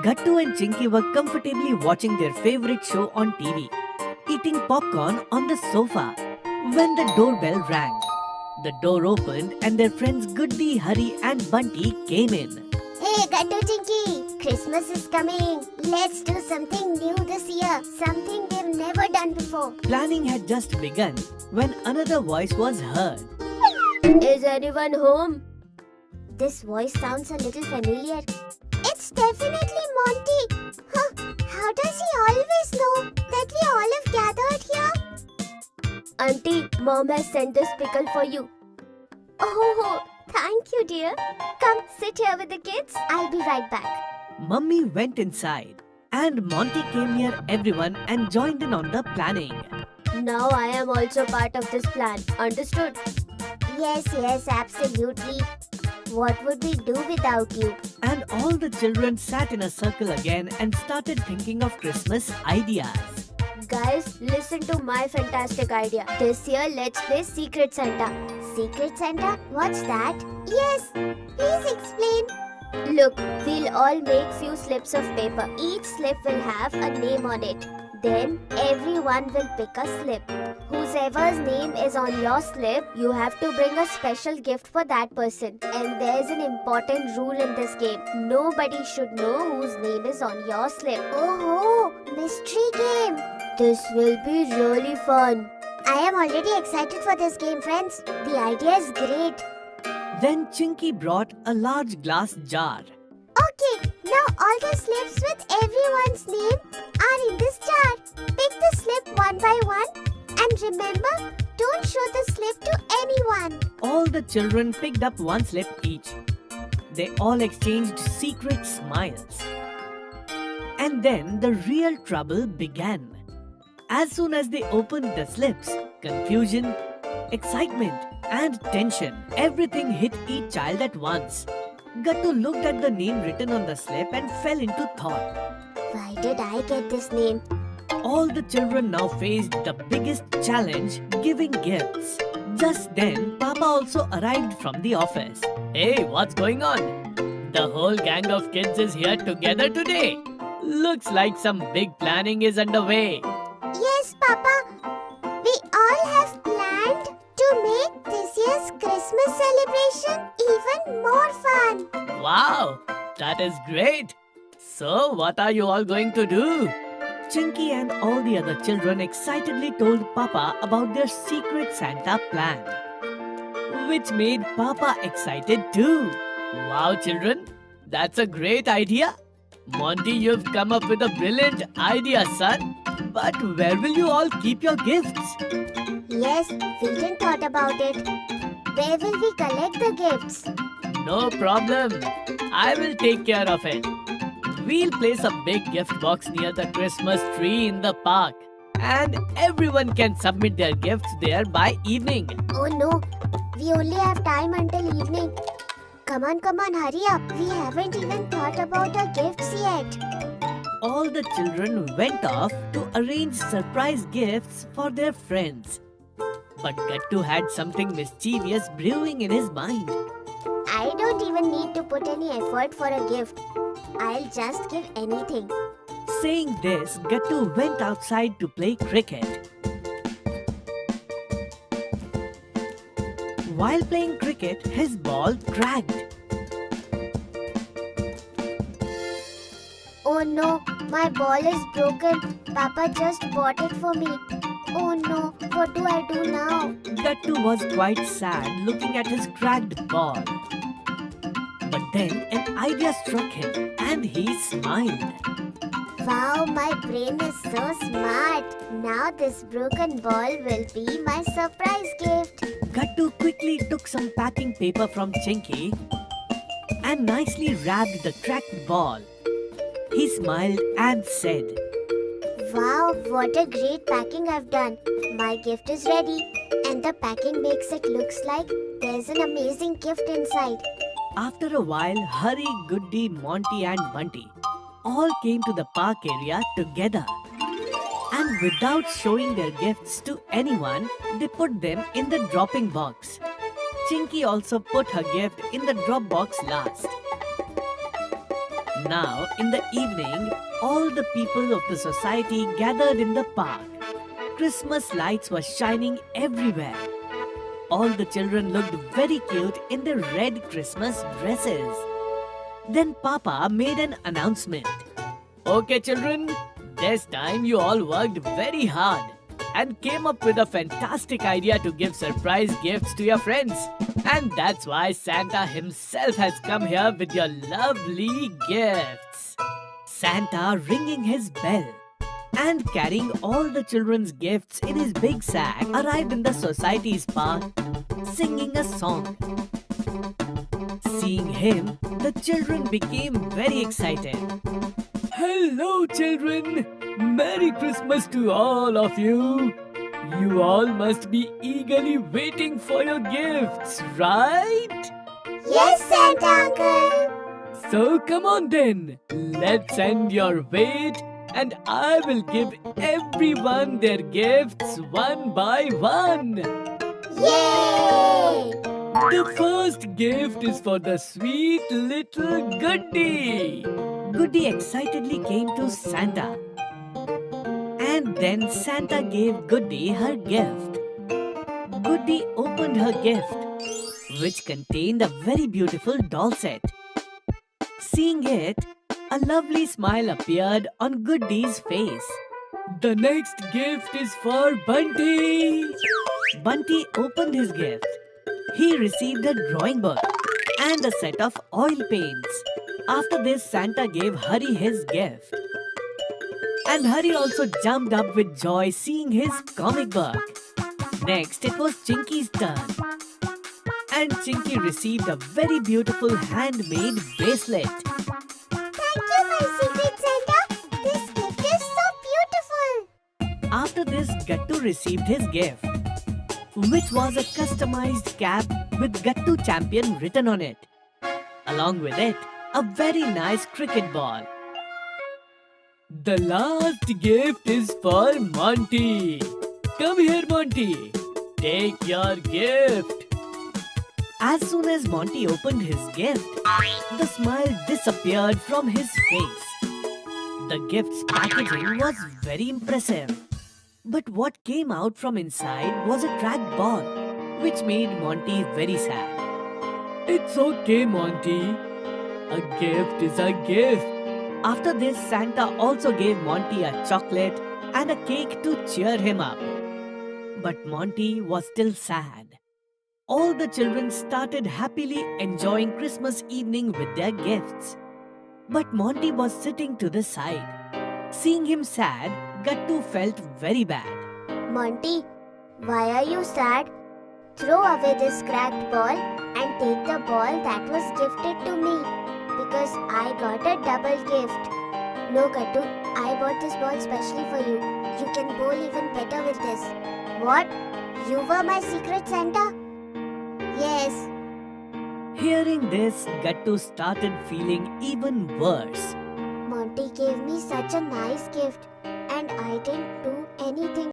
Gattu and Chinky were comfortably watching their favorite show on TV, eating popcorn on the sofa, when the doorbell rang. The door opened and their friends Goody, Hari and Bunty came in. Hey, Gattu Chinky! Christmas is coming. Let's do something new this year. Something we've never done before. Planning had just begun when another voice was heard. Is anyone home? This voice sounds a little familiar. It's definitely Monty. Huh? How does he always know that we all have gathered here? Auntie, Mom has sent this pickle for you. Oh, thank you, dear. Come, sit here with the kids. I'll be right back. Mummy went inside and Monty came near everyone and joined in on the planning. Now I am also part of this plan. Understood? Yes, absolutely. What would we do without you? And all the children sat in a circle again and started thinking of Christmas ideas. Guys, listen to my fantastic idea. This year, let's play Secret Santa. Secret Santa? What's that? Yes, please explain. Look, we'll all make few slips of paper. Each slip will have a name on it. Then, everyone will pick a slip. Whoever's name is on your slip, you have to bring a special gift for that person. And there's an important rule in this game. Nobody should know whose name is on your slip. Oh, mystery game. This will be really fun. I am already excited for this game, friends. The idea is great. Then Chinky brought a large glass jar. Okay, now all the slips with everyone's name are in this jar. Pick the slip one by one. And remember, don't show the slip to anyone. All the children picked up one slip each. They all exchanged secret smiles. And then the real trouble began. As soon as they opened the slips, confusion, excitement, and tension, everything hit each child at once. Gattu looked at the name written on the slip and fell into thought. Why did I get this name? All the children now faced the biggest challenge, giving gifts. Just then, Papa also arrived from the office. Hey, what's going on? The whole gang of kids is here together today. Looks like some big planning is underway. Yes, Papa. We all have planned to make this year's Christmas celebration even more fun. Wow, that is great. So, what are you all going to do? Chinky and all the other children excitedly told Papa about their secret Santa plan, which made Papa excited too. Wow, children, that's a great idea. Monty, you've come up with a brilliant idea, son. But where will you all keep your gifts? Yes, we didn't thought about it. Where will we collect the gifts? No problem. I will take care of it. We'll place a big gift box near the Christmas tree in the park. And everyone can submit their gifts there by evening. Oh no, we only have time until evening. Come on, hurry up. We haven't even thought about our gifts yet. All the children went off to arrange surprise gifts for their friends. But Gattu had something mischievous brewing in his mind. I don't even need to put any effort for a gift. I'll just give anything. Saying this, Gattu went outside to play cricket. While playing cricket, his ball cracked. Oh no, my ball is broken. Papa just bought it for me. Oh no, what do I do now? Gattu was quite sad looking at his cracked ball. But then an idea struck him and he smiled. Wow, my brain is so smart. Now this broken ball will be my surprise gift. Gattu quickly took some packing paper from Chinky and nicely wrapped the cracked ball. He smiled and said, Wow, what a great packing I've done. My gift is ready. And the packing makes it looks like there's an amazing gift inside. After a while, Hari, Goody, Monty and Bunty all came to the park area together. And without showing their gifts to anyone, they put them in the dropping box. Chinky also put her gift in the drop box last. Now, in the evening, all the people of the society gathered in the park. Christmas lights were shining everywhere. All the children looked very cute in their red Christmas dresses. Then Papa made an announcement. Okay, children, this time you all worked very hard and came up with a fantastic idea to give surprise gifts to your friends. And that's why Santa himself has come here with your lovely gifts. Santa ringing his bell and carrying all the children's gifts in his big sack arrived in the society's park singing a song. Seeing him, the children became very excited. Hello, children! Merry Christmas to all of you! You all must be eagerly waiting for your gifts, right? Yes, Santa Uncle. So come on then, let's end your wait and I will give everyone their gifts one by one. Yay! The first gift is for the sweet little Goody. Goody excitedly came to Santa. And then Santa gave Goody her gift. Goody opened her gift, which contained a very beautiful doll set. Seeing it, a lovely smile appeared on Goody's face. The next gift is for Bunty. Bunty opened his gift. He received a drawing book and a set of oil paints. After this, Santa gave Hurry his gift. And Hurry also jumped up with joy seeing his comic book. Next, it was Chinky's turn. And Chinky received a very beautiful handmade bracelet. Thank you, my secret Santa. This gift is so beautiful. After this, Gattu received his gift, which was a customized cap with Gattu Champion written on it. Along with it, a very nice cricket ball. The last gift is for Monty. Come here, Monty. Take your gift. As soon as Monty opened his gift, the smile disappeared from his face. The gift's packaging was very impressive. But what came out from inside was a cracked ball, which made Monty very sad. It's okay, Monty. A gift is a gift. After this, Santa also gave Monty a chocolate and a cake to cheer him up. But Monty was still sad. All the children started happily enjoying Christmas evening with their gifts. But Monty was sitting to the side. Seeing him sad, Gattu felt very bad. Monty, why are you sad? Throw away this cracked ball and take the ball that was gifted to me. Because I got a double gift. No, Gattu, I bought this ball specially for you. You can bowl even better with this. What? You were my secret Santa? Yes. Hearing this, Gattu started feeling even worse. Monty gave me such a nice gift and I didn't do anything